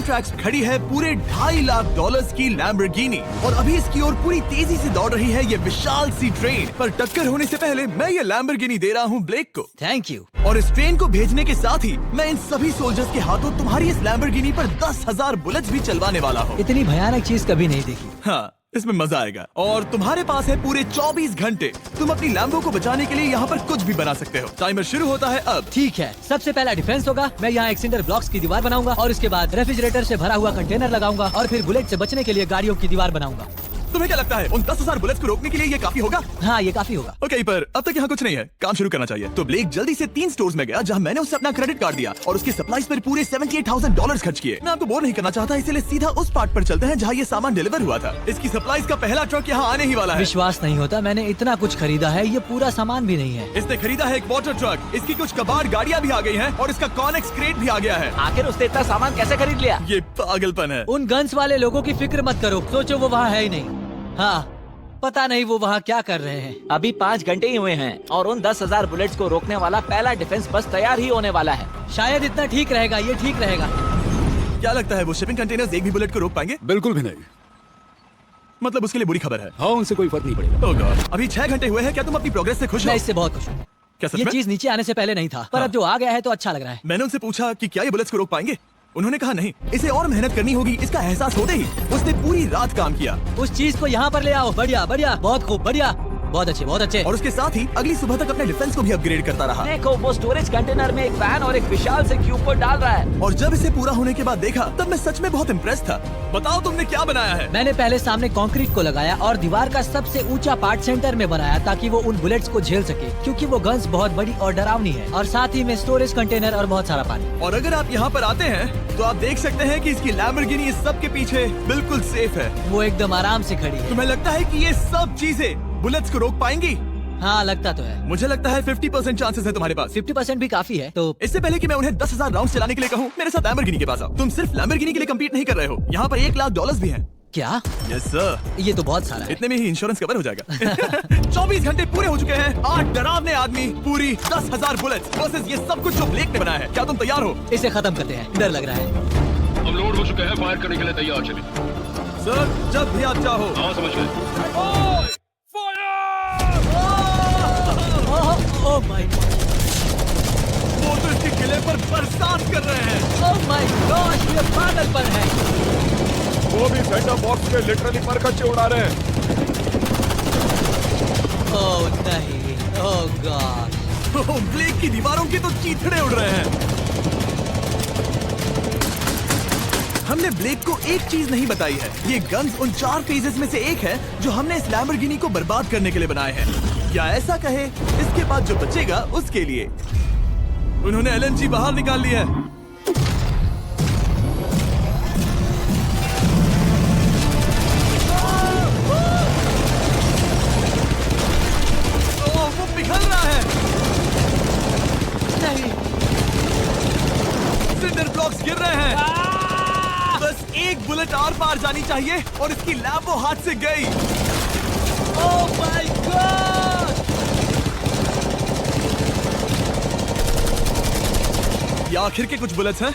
Tracks खड़ी है पूरे $2.5 लाख की लैम्बोर्गिनी और अभी इसकी ओर पूरी तेजी से दौड़ रही है ये विशाल सी ट्रेन। पर टक्कर होने से पहले मैं ये लैम्बोर्गिनी दे रहा हूँ ब्लेक को। Thank you. और इस ट्रेन को भेजने के साथ ही मैं इन सभी सोल्जर्स के हाथों तुम्हारी इस लैम्बोर्गिनी पर 10,000 बुलेट्स भी चलवाने वाला हूँ। इतनी भयानक चीज कभी नहीं देखी। हाँ, इसमें मजा आएगा। और तुम्हारे पास है पूरे 24 घंटे। तुम अपनी लैम्बो को बचाने के लिए यहाँ पर कुछ भी बना सकते हो। टाइमर शुरू होता है अब। ठीक है, सबसे पहला डिफेंस होगा। मैं यहाँ एक सिंडर ब्लॉक्स की दीवार बनाऊंगा और इसके बाद रेफ्रिजरेटर से भरा हुआ कंटेनर लगाऊंगा और फिर बुलेट से बचने के लिए गाड़ियों की दीवार बनाऊंगा। तुम्हें क्या लगता है उन 10,000 बुलेट्स को रोकने के लिए ये काफी होगा? हाँ, ये काफी होगा। ओके, पर अब तक यहाँ कुछ नहीं है, काम शुरू करना चाहिए। तो ब्लेक जल्दी से 3 स्टोर्स में गया जहाँ मैंने उसे अपना क्रेडिट कार्ड दिया और उसकी सप्लाईज पर पूरे $78,000 खर्च किए। मैं आपको बोर नहीं करना चाहता, इसलिए सीधा उस पार्ट पर चलते हैं जहाँ ये सामान डिलीवर हुआ था। इसकी सप्लाईज का पहला ट्रक यहाँ आने ही वाला है। विश्वास नहीं होता, मैंने इतना कुछ खरीदा है, ये पूरा सामान भी नहीं है। इसने खरीदा है एक वाटर ट्रक, इसकी कुछ कबाड़ गाड़ियाँ भी आ गई हैं और इसका कॉनेक्स क्रेट भी आ गया है। आखिर उसने इतना सामान कैसे खरीद लिया? ये पागलपन है। उन गन्स वाले लोगों की फिक्र मत करो, सोचो वो वहाँ है ही नहीं। हाँ, पता नहीं वो वहाँ क्या कर रहे हैं। अभी 5 घंटे ही हुए हैं और उन 10,000 बुलेट्स को रोकने वाला पहला डिफेंस बस तैयार ही होने वाला है। शायद इतना ठीक रहेगा, ये ठीक रहेगा। क्या लगता है वो शिपिंग कंटेनर्स एक भी बुलेट को रोक पाएंगे? बिल्कुल भी नहीं। मतलब उसके लिए बुरी खबर है। हाँ, उनसे कोई फर्क नहीं पड़ेगा। Oh God, अभी 6 घंटे हुए हैं। क्या तुम अपनी प्रोग्रेस से खुश हो? मैं इससे बहुत खुश हूँ। क्या सच ये में? चीज नीचे आने से पहले नहीं था, पर हाँ। अब जो आ गया है तो अच्छा लग रहा है। मैंने उनसे पूछा कि क्या ये बुलेट्स को रोक पाएंगे। उन्होंने कहा नहीं, इसे और मेहनत करनी होगी। इसका एहसास होते ही उसने पूरी रात काम किया। उस चीज को यहाँ पर ले आओ। बढ़िया बढ़िया, बहुत खूब, बढ़िया, बहुत अच्छे, बहुत अच्छे। और उसके साथ ही अगली सुबह तक अपने डिफेंस को भी अपग्रेड करता रहा। देखो, वो स्टोरेज कंटेनर में एक वैन और एक विशाल से क्यूब को डाल रहा है। और जब इसे पूरा होने के बाद देखा तब मैं सच में बहुत इम्प्रेस था। बताओ तुमने क्या बनाया है? मैंने पहले सामने कंक्रीट को लगाया और दीवार का सबसे ऊंचा पार्ट सेंटर में बनाया ताकि वो उन बुलेट्स को झेल सके, क्योंकि वो गन्स बहुत बड़ी और डरावनी है। और साथ ही में स्टोरेज कंटेनर और बहुत सारा पानी। और अगर आप यहाँ पर आते हैं तो आप देख सकते हैं कि इसकी लैम्बोर्गिनी इस सब के पीछे बिल्कुल सेफ है। वो एकदम आराम से खड़ी है। तुम्हें लगता है कि ये सब चीजें बुलेट्स को रोक पाएंगी? हाँ, लगता तो है। मुझे लगता है 50% चांसेस है तुम्हारे पास। 50% भी काफी है। तो इससे पहले कि मैं उन्हें 10,000 राउंड चलाने के लिए कहूँ, मेरे साथ लैम्बोर्गिनी के पास आओ। तुम सिर्फ लैम्बोर्गिनी के लिए कम्पीट नहीं कर रहे हो, यहाँ पर $1 लाख भी हैं। क्या? Yes sir. ये तो बहुत सारा है। इतने में ही इंश्योरेंस कवर हो जाएगा। 24 घंटे पूरे हो चुके हैं। 8 डरावने आदमी, पूरी 10,000 बुलेट्स वर्सेस ये सब कुछ जो ब्लेक ने बनाया है। क्या तुम तैयार हो? इसे खत्म करते हैं, डर लग रहा है। हम लोड हो चुके हैं, फायर करने के लिए तैयार। चलिए सर, जब भी आप चाहो। हाँ, समझ गए। ओह माय गॉड, वो तो इसके किले पर बरसात कर रहे हैं। ओह माय गॉड, ये पागलपन है। वो भी सेंटर बॉक्स पे लिटरली परखच्चे उड़ा रहे हैं। ओह नहीं, ओह गॉड। ब्लेक की दीवारों की तो चीथड़े उड़ रहे हैं। हमने ब्लेक को एक चीज नहीं बताई है, ये गन्स उन 4 फेजेस में से एक है जो हमने इस लैम्बोर्गिनी को बर्बाद करने के लिए बनाए हैं। या ऐसा कहे, इसके बाद जो बचेगा उसके लिए। उन्होंने LNG बाहर निकाल लिया है। वो पिघल रहा है। नहीं, सिंडर ब्लॉक्स गिर रहे हैं। बस एक बुलेट और पार जानी चाहिए और इसकी लैम्बो हाथ से गई। Oh my God. ये आखिर के कुछ बुलेट्स हैं।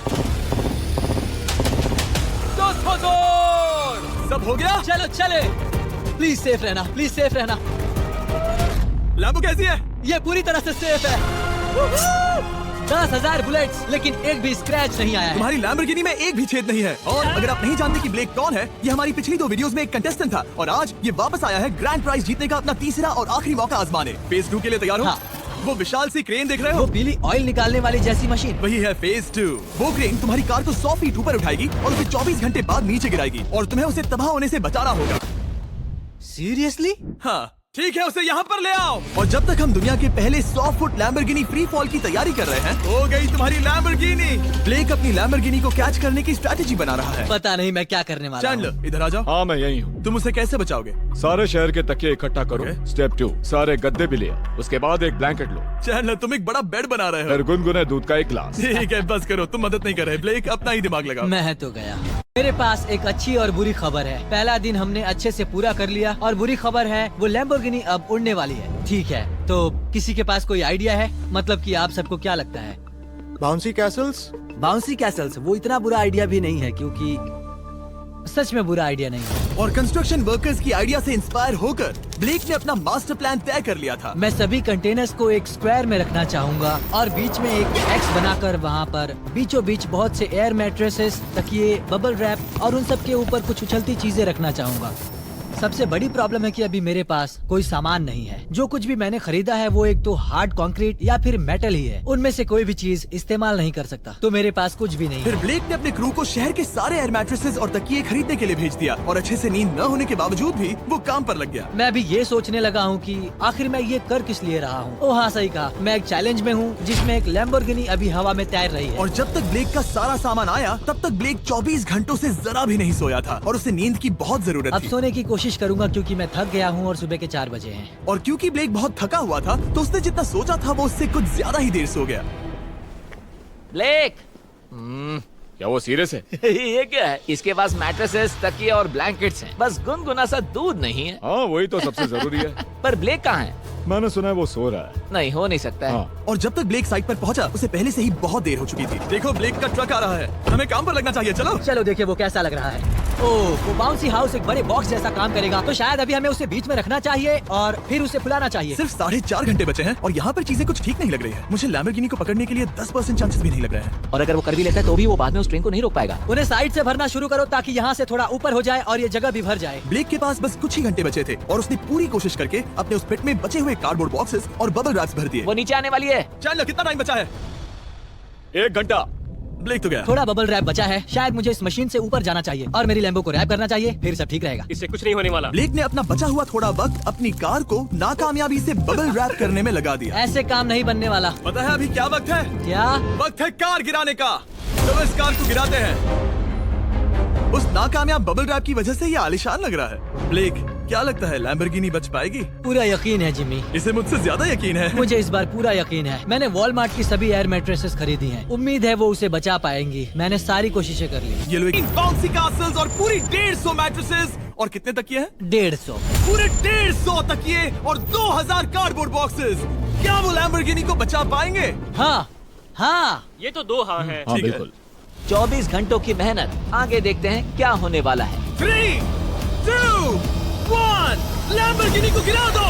सब हो गया? चलो चले। प्लीज सेफ रहना, प्लीज सेफ रहना। लैम्बो कैसी है? ये पूरी तरह से सेफ है। 10,000 बुलेट्स, लेकिन एक भी स्क्रैच नहीं आया है। तुम्हारी लैम्बोर्गिनी में एक भी छेद नहीं है। और अगर आप नहीं जानते कि ब्लेक कौन है, ये हमारी पिछली 2 वीडियोस में एक कंटेस्टेंट था और आज ये वापस आया है ग्रैंड प्राइज जीतने का अपना तीसरा और आखिरी मौका आजमाने। फेज 2 के लिए तैयार हो? हाँ। वो विशाल सी क्रेन देख रहे वो हो? पीली ऑयल निकालने वाली जैसी मशीन। वही है फेज 2। वो क्रेन तुम्हारी कार को 100 फीट ऊपर उठाएगी और उसे 24 घंटे बाद नीचे गिराएगी और तुम्हें उसे तबाह होने से बचाना होगा। सीरियसली? हाँ, ठीक है, उसे यहाँ पर ले आओ। और जब तक हम दुनिया के पहले 100 फुट लैम्बोर्गिनी फ्री फॉल की तैयारी कर रहे हैं, हो गई तुम्हारी लैम्बोर्गिनी। ब्लेक अपनी लैम्बोर्गिनी को कैच करने की स्ट्रैटेजी बना रहा है। पता नहीं मैं क्या करने वाला हूँ। चैंडलर, इधर आ जाओ। हाँ, मैं यही हूँ। तुम उसे कैसे बचाओगे? सारे शहर के तकिए इकट्ठा करो। Okay. स्टेप 2, सारे गद्दे भी ले आओ। उसके बाद एक ब्लैंकेट लो। चैंडलर, तुम एक बड़ा बेड बना रहे हो। फिर गुनगुने दूध का एक गिलास। ठीक है, बस करो, तुम मदद नहीं कर रहे। ब्लेक, अपना ही दिमाग लगाओ। मैं तो गया। मेरे पास एक अच्छी और बुरी खबर है। पहला दिन हमने अच्छे से पूरा कर लिया और बुरी खबर है वो लैम्बोर्गिनी अब उड़ने वाली है। ठीक है, तो किसी के पास कोई आइडिया है? मतलब कि आप सबको क्या लगता है? बाउंसी कैसल्स, बाउंसी कैसल्स वो इतना बुरा आइडिया भी नहीं है, क्योंकि सच में बुरा आइडिया नहीं है। और कंस्ट्रक्शन वर्कर्स की आइडिया से इंस्पायर होकर ब्लेक ने अपना मास्टर प्लान तय कर लिया था। मैं सभी कंटेनर्स को एक स्क्वायर में रखना चाहूंगा और बीच में एक एक्स बनाकर वहाँ पर बीचों बीच बहुत से एयर मैट्रेसेस, तकिए, बबल रैप और उन सब के ऊपर कुछ उछलती चीजें रखना चाहूंगा। सबसे बड़ी प्रॉब्लम है कि अभी मेरे पास कोई सामान नहीं है। जो कुछ भी मैंने खरीदा है वो एक तो हार्ड कंक्रीट या फिर मेटल ही है। उनमें से कोई भी चीज इस्तेमाल नहीं कर सकता, तो मेरे पास कुछ भी नहीं फिर है। ब्लेक ने अपने क्रू को शहर के सारे एयर मैट्रेसेस और तकिए खरीदने के लिए भेज दिया और अच्छे से नींद न होने के बावजूद भी वो काम पर लग गया। मैं अभी ये सोचने लगा हूँ कि आखिर मैं ये कर किस लिए रहा हूँ। ओह हाँ, सही कहा, मैं एक चैलेंज में हूँ जिसमें एक लैम्बोर्गिनी अभी हवा में तैर रही है। और जब तक ब्लेक का सारा सामान आया तब तक ब्लेक 24 घंटों से जरा भी नहीं सोया था और उसे नींद की बहुत जरूरत अब थी। सोने की कोशिश करूंगा क्योंकि मैं थक गया हूँ और सुबह के 4 बजे हैं। और क्योंकि ब्लेक बहुत थका हुआ था तो उसने जितना सोचा था वो उससे कुछ ज्यादा ही देर सो गया। ब्लेक क्या वो सीरियस है? ये क्या है? इसके पास मैट्रेसेस, तकिए और ब्लैंकेट्स हैं। बस गुनगुना सा दूध नहीं है। हाँ वही तो सबसे जरूरी है। पर ब्लेक कहाँ है? मैंने सुना है वो सो रहा है। नहीं, हो नहीं सकता है। हाँ। और जब तक ब्लेक साइट पर पहुंचा उसे पहले से ही बहुत देर हो चुकी थी। देखो ब्लेक का ट्रक आ रहा है, हमें काम पर लगना चाहिए। चलो चलो देखिए वो कैसा लग रहा है। ओह, वो बाउंसी हाउस एक बड़े बॉक्स जैसा काम करेगा, तो शायद अभी हमें उसे बीच में रखना चाहिए और फिर उसे फुलाना चाहिए। सिर्फ 4.5 घंटे बचे हैं और यहाँ पर चीजें कुछ ठीक नहीं लग रही है। मुझे लैम्बोर्गिनी को पकड़ने के लिए 10% चांसेस भी नहीं लग रहे हैं। और अगर वो कर भी लेता है तो भी वो बाद में उस ट्रेन को नहीं रोक पाएगा। उन्हें साइड से भरना शुरू करो ताकि यहाँ से थोड़ा ऊपर हो जाए और ये जगह भी भर जाए। ब्लेक के पास बस कुछ ही घंटे बचे थे और उसने पूरी कोशिश करके अपने उस पिट में बचे हुए कार्डबोर्ड बॉक्सेस और बबल रैप्स भर दिए। वो नीचे आने वाली है। चल कितना टाइम बचा है? 1 घंटा। ब्लेक तो गया। थोड़ा बबल रैप बचा है, शायद मुझे इस मशीन से ऊपर जाना चाहिए और मेरी लैम्बो को रैप करना चाहिए, फिर सब ठीक रहेगा। इससे कुछ नहीं होने वाला। ब्लेक ने अपना बचा हुआ थोड़ा वक्त अपनी कार को नाकामयाबी से बबल रैप करने में लगा दिया। ऐसे काम नहीं बनने वाला। पता है अभी क्या वक्त है? क्या? वक्त है कार गिराने का। तो इस कार को गिराते हैं। उस नाकामयाब बबल रैप की वजह से ये आलिशान लग रहा है। ब्लेक, क्या लगता है लैम्बोर्गिनी बच पाएगी? पूरा यकीन है जिमी, इसे मुझसे ज्यादा यकीन है। मुझे इस बार पूरा यकीन है। मैंने वॉलमार्ट की सभी एयर मैट्रेसेस खरीदी हैं। उम्मीद है वो उसे बचा पाएंगी। मैंने सारी कोशिशें कर ली। ये लो बाउंसी कासल्स और पूरी 150 मैट्रेसेस और कितने तकिए हैं? 150। पूरे 150 तकिए और 2000 कार्डबोर्ड बॉक्सेस। क्या वो लैम्बोर्गिनी को बचा पाएंगे? हाँ हाँ, ये तो 2 हाँ हैं। हाँ ठीक है। बिल्कुल। 24 घंटों की मेहनत, आगे देखते हैं क्या होने वाला है। 3, 2, 1 लैम्बोर्गिनी को गिरा दो।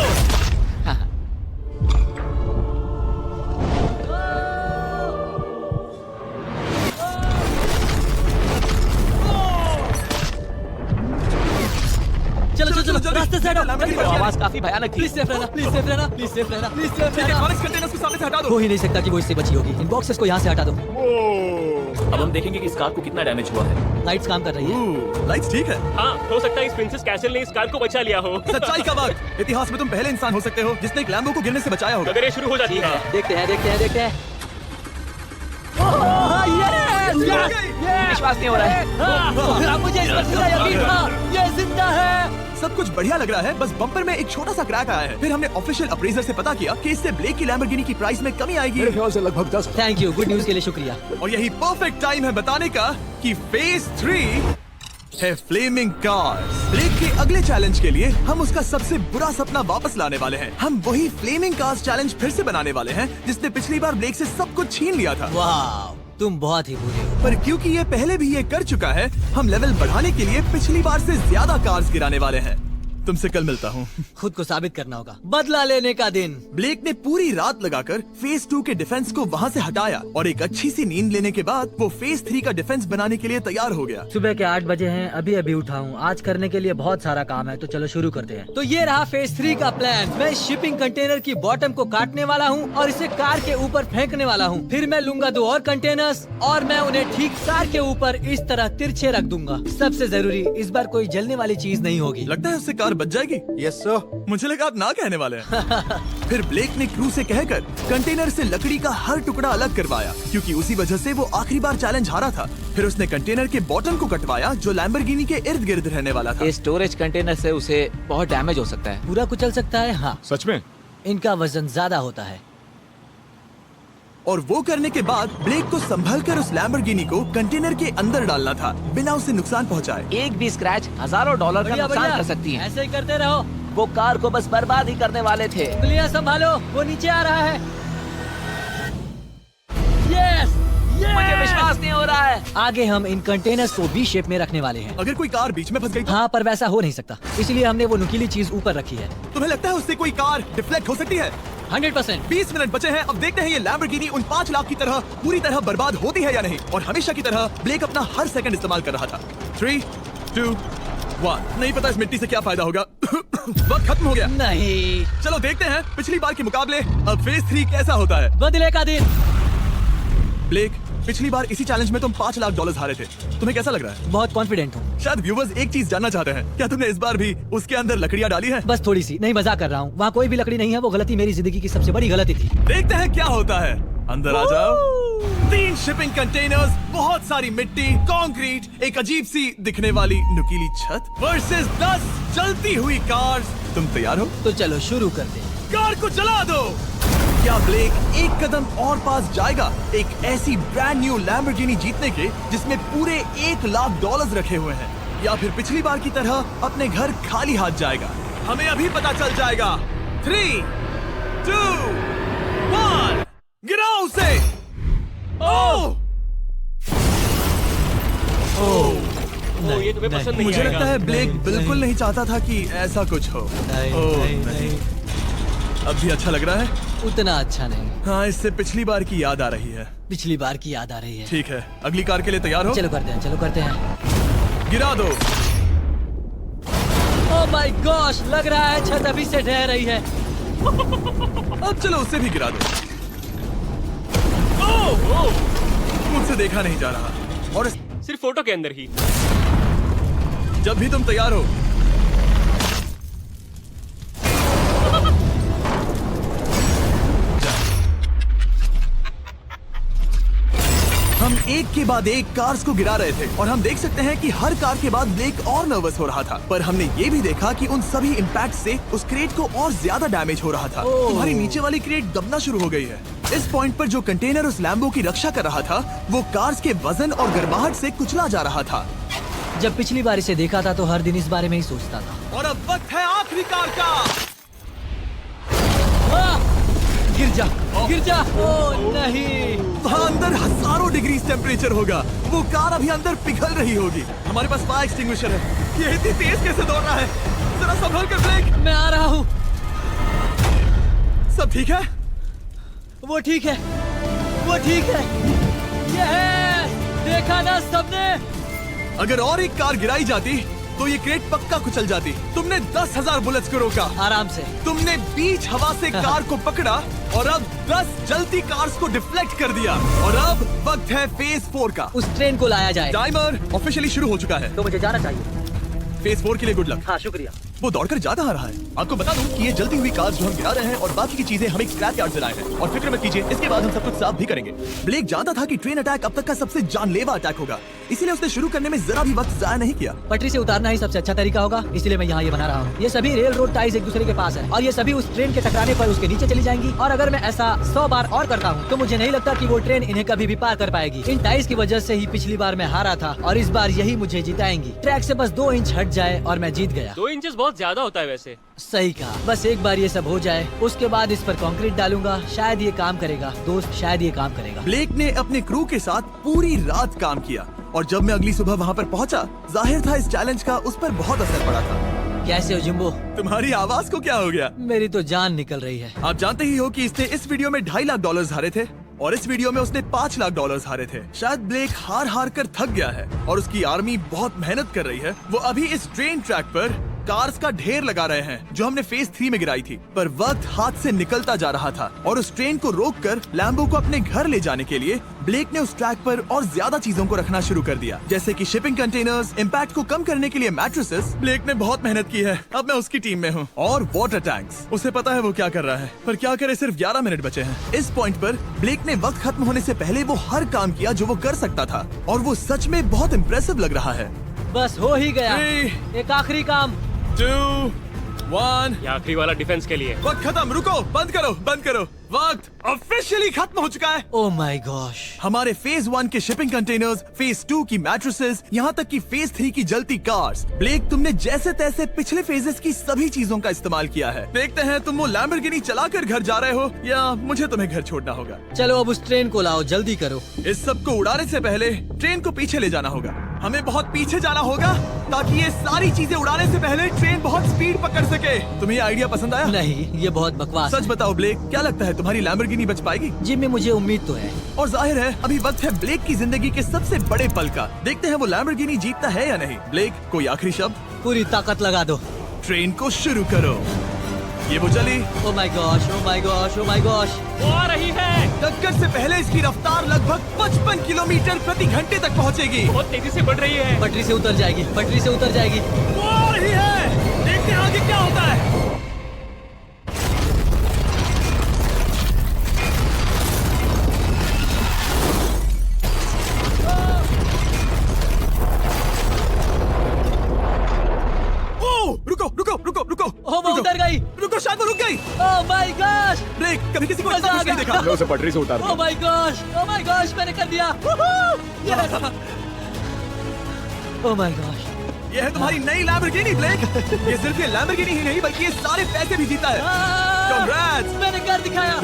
चलो चलो चलो, जल्दी। रास्ते से हटो। लैम्बोर्गिनी वो बच गया। आवाज काफी भयानक थी। प्लीज सेफ रहना, प्लीज सेफ रहना, प्लीज सेफ रहना, प्लीज सेफ ठीक है, रहना। कॉनेक्स कंटेनर्स को सामने से हटा दो। हो ही नहीं सकता कि वो इससे बची होगी। इन बॉक्सेस को यहाँ से हटा दो। अब हम देखेंगे कि इस कार को कितना डैमेज हुआ है। लाइट्स काम कर रही है। लाइट्स ठीक है। हाँ, हो सकता है इस प्रिंसेस कैसल ने इस कार को बचा लिया हो। सच्चाई का वक्त। इतिहास में तुम पहले इंसान हो सकते हो जिसने एक लैम्बो को गिरने से बचाया होगा। अगर ये शुरू हो जाती है। देखते हैं देखते हैं देखते हैं। विश्वास नहीं हो रहा है। मुझे इस पर पूरा यकीन था, ये जिंदा है। सब कुछ बढ़िया लग रहा है, बस बम्पर में एक छोटा सा क्रैक आया है। फिर हमने ऑफिशियल अप्रेजर से पता किया कि इससे ब्लेक की लैम्बोर्गिनी की प्राइस में कमी आएगी। मेरे ख्याल से लगभग 10। थैंक यू, गुड न्यूज के लिए शुक्रिया। और यही परफेक्ट टाइम है बताने का कि फेज 3 है फ्लेमिंग कार्स। ब्लेक के अगले चैलेंज के लिए हम उसका सबसे बुरा सपना वापस लाने वाले हैं। हम वही फ्लेमिंग कार्स चैलेंज फिर से बनाने वाले हैं जिसने पिछली बार ब्लेक से सब कुछ छीन लिया था। वाह, तुम बहुत ही बुरे हो। पर क्योंकि ये पहले भी ये कर चुका है, हम लेवल बढ़ाने के लिए पिछली बार से ज्यादा कार्स गिराने वाले हैं। तुमसे कल मिलता हूँ। खुद को साबित करना होगा। बदला लेने का दिन। ब्लेक ने पूरी रात लगाकर फेज 2 के डिफेंस को वहाँ से हटाया और एक अच्छी सी नींद लेने के बाद वो फेज 3 का डिफेंस बनाने के लिए तैयार हो गया। सुबह के 8 बजे हैं, अभी अभी उठा हूँ। आज करने के लिए बहुत सारा काम है, तो चलो शुरू करते हैं। तो ये रहा फेज 3 का प्लान। मैं शिपिंग कंटेनर की बॉटम को काटने वाला हूँ और इसे कार के ऊपर फेंकने वाला हूँ। फिर मैं लूंगा 2 और कंटेनर्स और मैं उन्हें ठीक कार के ऊपर इस तरह तिरछे रख दूंगा। सबसे जरूरी, इस बार कोई जलने वाली चीज नहीं होगी। लगता है उससे कार बच जाएगी। Yes sir. मुझे लगा आप ना कहने वाले हैं। फिर ब्लेक ने क्रू से कहकर कंटेनर से लकड़ी का हर टुकड़ा अलग करवाया क्योंकि उसी वजह से वो आखिरी बार चैलेंज हारा था। फिर उसने कंटेनर के बॉटम को कटवाया जो लैम्बोर्गिनी के इर्द गिर्द रहने वाला था। इस स्टोरेज कंटेनर से उसे बहुत डैमेज हो सकता है। पूरा कुचल सकता है। हाँ, सच में? इनका वजन ज्यादा होता है। और वो करने के बाद ब्लेक को संभलकर उस लैम्बोर्गिनी को कंटेनर के अंदर डालना था बिना उसे नुकसान पहुंचाए। एक भी स्क्रैच हजारों डॉलर का बढ़िया नुकसान बढ़िया, कर सकती है। ऐसे ही करते रहो। वो कार को बस बर्बाद ही करने वाले थे। उंगलियां संभालो, वो नीचे आ रहा है। यस मुझे विश्वास नहीं हो रहा है। आगे हम इन कंटेनर्स को बी शेप में रखने वाले हैं। अगर कोई कार बीच में फंस गई तो हाँ, पर वैसा हो नहीं सकता, इसलिए हमने वो नुकीली चीज ऊपर रखी है। तुम्हें लगता है उससे कोई कार डिफ्लेक्ट हो सकती है? 100%। 20 मिनट बचे हैं। अब देखते हैं ये लैम्बोर्गिनी उन 5 लाख की तरह पूरी तरह बर्बाद होती है या नहीं। और हमेशा की तरह ब्लेक अपना हर सेकंड इस्तेमाल कर रहा था। 3, 2, 1। नहीं पता इस मिट्टी से क्या फायदा होगा। वक्त खत्म हो गया। नहीं, चलो देखते हैं पिछली बार के मुकाबले अब फेज 3 कैसा होता है। बदले का दिन। ब्लेक, पिछली बार इसी चैलेंज में तुम $5 लाख हारे थे। तुम्हें कैसा लग रहा है? बहुत कॉन्फिडेंट हूँ। शायद व्यूवर्स एक चीज जानना चाहते हैं, क्या तुमने इस बार भी उसके अंदर लकड़ियां डाली हैं? बस थोड़ी सी, नहीं मजाक कर रहा हूँ। वहाँ कोई भी लकड़ी नहीं है, वो गलती मेरी जिंदगी की सबसे बड़ी गलती थी। देखते हैं क्या होता है। अंदर आ जाओ। 3 शिपिंग कंटेनर्स, बहुत सारी मिट्टी, कंक्रीट, एक अजीब सी दिखने वाली नुकीली छत वर्सेस 10 जलती हुई कार्स। तुम तैयार हो? तो चलो शुरू करते हैं। कार को जला दो। क्या ब्लेक एक कदम और पास जाएगा एक ऐसी ब्रांड न्यू लैम्बोर्गिनी जीतने के जिसमें पूरे $1 लाख रखे हुए हैं, या फिर पिछली बार की तरह अपने घर खाली हाथ जाएगा? हमें अभी पता चल जाएगा। 3, 2, 1, गिराओ उसे। ओह ओ, ये तुम्हें पसंद नहीं मुझे आएगा। लगता है ब्लेक बिल्कुल नहीं चाहता था कि ऐसा कुछ हो। ओह, नहीं। अब भी अच्छा लग रहा है? उतना अच्छा नहीं। हाँ, इससे पिछली बार की याद आ रही है। पिछली बार की याद आ रही है। ठीक है, अगली कार के लिए तैयार हो? चलो करते हैं, चलो करते हैं। गिरा दो। ओह माय गॉश, लग रहा है छत अभी से ढह रही है। अब चलो उसे भी गिरा दो। ओह, मुझसे देखा नहीं जा रहा। और सिर्फ फोटो के अंदर ही। जब भी तुम तैयार हो। हम एक के बाद एक कार्स को गिरा रहे थे और हम देख सकते हैं कि हर कार के बाद ब्लेक और नर्वस हो रहा था, पर हमने ये भी देखा कि उन सभी इम्पैक्ट से उस क्रेट को और ज्यादा डैमेज हो रहा था। तुम्हारी नीचे वाली क्रेट दबना शुरू हो गई है। इस पॉइंट पर जो कंटेनर उस लैम्बो की रक्षा कर रहा था वो कार्स के वजन और गर्माहट से कुचला जा रहा था। जब पिछली बार इसे देखा था तो हर दिन इस बारे में ही सोचता था। और अब वक्त है आखिरी कार का। गिर जा, गिर जा। ओह नहीं। वहाँ अंदर हजारों डिग्री टेम्परेचर होगा। वो कार अभी अंदर पिघल रही होगी। हमारे पास फायर एक्सटिंग्विशर है। ये इतनी तेज कैसे दौड़ रहा है? जरा संभल कर ब्लेक। मैं आ रहा हूँ। सब ठीक है? वो ठीक है, वो ठीक है। ये है, देखा ना सबने। अगर और एक कार गिराई जाती तो ये क्रेट पक्का कुचल जाती। तुमने 10,000 बुलेट्स को रोका। आराम से। तुमने बीच हवा से कार को पकड़ा और अब 10 जलती कार्स को डिफ्लेक्ट कर दिया। और अब वक्त है फेज 4 का। उस ट्रेन को लाया जाए। टाइमर ऑफिशियली शुरू हो चुका है। तो मुझे जाना चाहिए। फेज 4 के लिए गुड लक। हाँ, शुक्रिया। वो दौड़कर ज्यादा आ रहा है। आपको बता दूं कि ये जलती हुई कार्स जो हम गिरा रहे हैं और बाकी की चीजें हम एक स्क्रैप यार्ड से लाए हैं। और फिक्र मत कीजिए, इसके बाद हम सब कुछ साफ भी करेंगे। ब्लेक जानता था कि ट्रेन अटैक अब तक का सबसे जानलेवा अटैक होगा, इसीलिए उसने शुरू करने में जरा भी वक्त जाया नहीं किया। पटरी से उतारना ही सबसे अच्छा तरीका होगा, इसलिए मैं यहाँ ये बना रहा हूँ। ये सभी रेल रोड टाइज एक दूसरे के पास है और ये सभी उस ट्रेन के टकराने पर उसके नीचे चली जाएंगी। और अगर मैं ऐसा 100 बार और करता हूँ तो मुझे नहीं लगता कि वो ट्रेन इन्हें कभी भी पार कर पाएगी। इन टाइज की वजह से ही पिछली बार मैं हारा था और इस बार यही मुझे जिताएंगी। ट्रैक से बस 2 इंच हट जाए और मैं जीत गया। 2 इंचेस बहुत ज्यादा होता है वैसे। सही कहा। बस एक बार ये सब हो जाए, उसके बाद इस पर कंक्रीट डालूंगा। शायद ये काम करेगा दोस्त, शायद ये काम करेगा। ब्लेक ने अपने क्रू के साथ पूरी रात काम किया और जब मैं अगली सुबह वहाँ पर पहुँचा, जाहिर था इस चैलेंज का उस पर बहुत असर पड़ा था। कैसे हो जिम्बो? तुम्हारी आवाज को क्या हो गया? मेरी तो जान निकल रही है। आप जानते ही हो कि इसने इस वीडियो में $2.5 लाख हारे थे और इस वीडियो में उसने $5 लाख हारे थे। शायद ब्लेक हार कर थक गया है और उसकी आर्मी बहुत मेहनत कर रही है। वो अभी इस ट्रेन ट्रैक पर कार्स का ढेर लगा रहे हैं जो हमने फेज 3 में गिराई थी, पर वक्त हाथ से निकलता जा रहा था और उस ट्रेन को रोककर लैम्बो को अपने घर ले जाने के लिए ब्लेक ने उस ट्रैक पर और ज्यादा चीजों को रखना शुरू कर दिया, जैसे कि शिपिंग कंटेनर्स, इम्पैक्ट को कम करने के लिए मैट्रेसेस। ब्लेक ने बहुत मेहनत की है, अब मैं उसकी टीम में हूँ। और वाटर टैंक्स, उसे पता है वो क्या कर रहा है, पर क्या करे, सिर्फ 11 मिनट बचे हैं। इस पॉइंट पर ब्लेक ने वक्त खत्म होने से पहले वो हर काम किया जो वो कर सकता था और वो सच में बहुत इम्प्रेसिव लग रहा है। बस हो ही गया। 3, एक आखिरी काम। 2, 1 ये आखिरी वाला डिफेंस के लिए। वक्त खत्म, रुको, बंद करो। वक्त ऑफिशियली खत्म हो चुका है। Oh my gosh. हमारे फेज 1 के शिपिंग कंटेनर्स, फेज 2 की मैट्रेसेस, यहाँ तक कि फेज 3 की जलती कार्स। ब्लेक, तुमने जैसे तैसे पिछले फेजेस की सभी चीजों का इस्तेमाल किया है। देखते हैं तुम वो लैम्बोर्गिनी चलाकर घर जा रहे हो या मुझे तुम्हें घर छोड़ना होगा। चलो अब उस ट्रेन को लाओ, जल्दी करो। इस सब को उड़ाने से पहले ट्रेन को पीछे ले जाना होगा। हमें बहुत पीछे जाना होगा ताकि ये सारी चीजें उड़ाने से पहले ट्रेन बहुत स्पीड पकड़ सके। तुम्हें ये आइडिया पसंद आया? नहीं, ये बहुत बकवास सच बताओ ब्लेक, क्या लगता है तुम्हारी लैम्बोर्गिनी बच पाएगी? जिम्मी, मुझे उम्मीद तो है। और जाहिर है अभी वक्त है ब्लेक की जिंदगी के सबसे बड़े पल का। देखते हैं वो लैम्बोर्गिनी जीतता है या नहीं। ब्लेक, कोई आखिरी शब्द? पूरी ताकत लगा दो। ट्रेन को शुरू करो। ये वो चली। Oh my gosh, oh my gosh, oh my gosh. वो आ रही है। टक्कर से पहले इसकी रफ्तार लगभग 55 किलोमीटर प्रति घंटे तक पहुंचेगी। बहुत तेजी से बढ़ रही है। पटरी से उतर जाएगी, पटरी से उतर जाएगी। वो आ रही है। देखते हैं आगे क्या होता है। रुको। ओह, वो उतर गई। रुको, शायद वो रुक गई। ओह माय गॉश, ब्रेक, कभी किसी को मजा इतना आ कुछ नहीं गया। देखा। हमने उसे पटरी से उतार ओह दिया। My gosh, oh my gosh, मैंने कर दिया। Oh my gosh. ये है तुम्हारी नई लैम्बोर्गिनी ब्लेक। ये सिर्फ ये लैम्बोर्गिनी ही नहीं बल्कि ये सारे पैसे भी जीता है। Ah! Congrats! मैंने कर दिखाया।